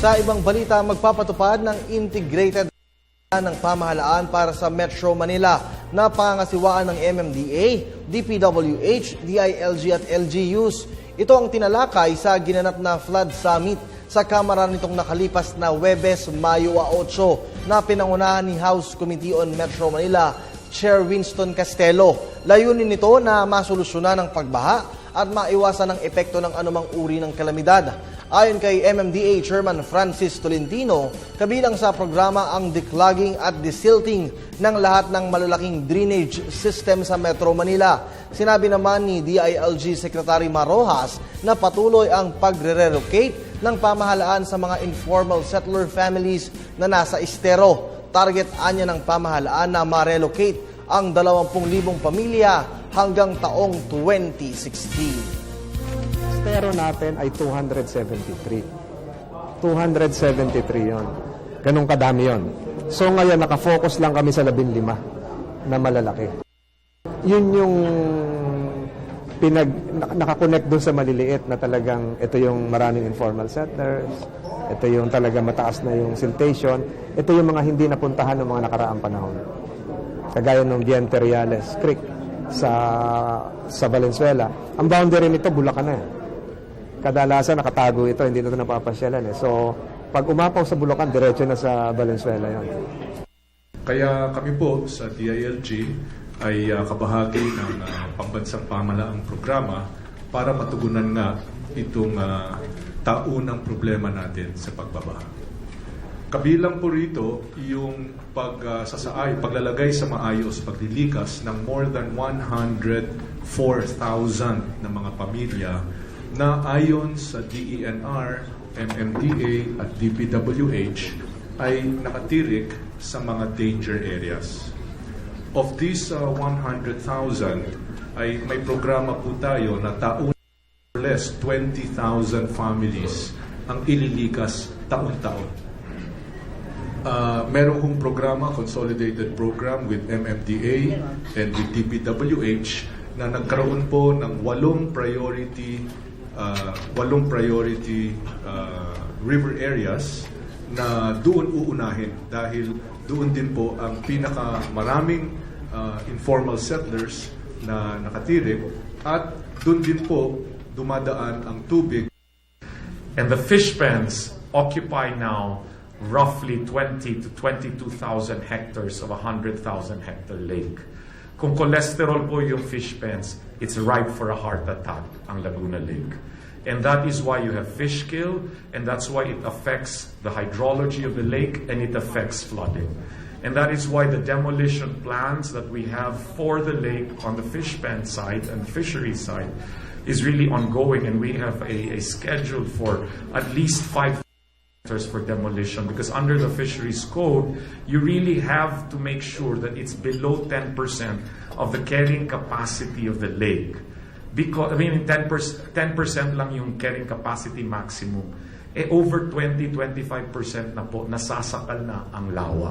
Sa ibang balita, magpapatupad ng integrated ng pamahalaan para sa Metro Manila na pangangasiwaan ng MMDA, DPWH, DILG at LGUs. Ito ang tinalakay sa ginanap na Flood Summit sa Kamara nitong nakalipas na Huwebes, Mayo 8 na pinangunahan ni House Committee on Metro Manila, Chair Winston Castelo. Layunin nito na masolusyonan ang pagbaha at maiwasan ang epekto ng anumang uri ng kalamidad. Ayon kay MMDA Chairman Francis Tolentino, kabilang sa programa ang declogging at desilting ng lahat ng malalaking drainage system sa Metro Manila. Sinabi naman ni DILG Secretary Marojas na patuloy ang pagre-relocate ng pamahalaan sa mga informal settler families na nasa estero. Target anya ng pamahalaan na ma-relocate ang 20,000 pamilya hanggang taong 2016. Estero natin ay 273. 273 yon. Ganun kadami yon. So ngayon, nakafocus lang kami sa 15 na malalaki. Yun yung nakakonect dun sa maliliit na talagang ito yung maraming informal settlers, ito yung talaga mataas na yung siltation, ito yung mga hindi napuntahan ng mga nakaraang panahon. Kagaya ng Diente Reales Creek sa Valenzuela. Ang boundary nito, Bulacan na eh. Kadalasan nakatago ito, hindi na ito napapasyalan eh. So, pag umapaw sa Bulacan, diretso na sa Valenzuela yon. Kaya kami po sa DILG ay kabahagi ng pambansang pamahalaang programa para matugunan nga itong taunang problema natin sa pagbabaha. Kabilang po rito yung paglalagay sa maayos, paglilikas ng more than 104,000 na mga pamilya na ayon sa DENR, MMDA at DPWH ay nakatirik sa mga danger areas. Of these 100,000 ay may programa po tayo na taon less 20,000 families ang ililikas taon-taon. Meron kong programa, consolidated program with MMDA and with DPWH na nagkaroon po ng 8 priority river areas na doon uunahin dahil doon din po ang pinakamaraming informal settlers na nakatirik at doon din po dumadaan ang tubig. And the fish pens occupy now roughly 20 to 22,000 hectares of a 100,000 hectare lake. Kung cholesterol po yung fish pens, it's ripe for a heart attack, ang Laguna Lake. And that is why you have fish kill, and that's why it affects the hydrology of the lake, and it affects flooding. And that is why the demolition plans that we have for the lake on the fish pen side and the fishery side is really ongoing, and we have a schedule for at least 5 for demolition, because under the fisheries code, you really have to make sure that it's below 10% of the carrying capacity of the lake. Because, 10% lang yung carrying capacity maximum. Over 20-25% na po, nasasakal na ang lawa.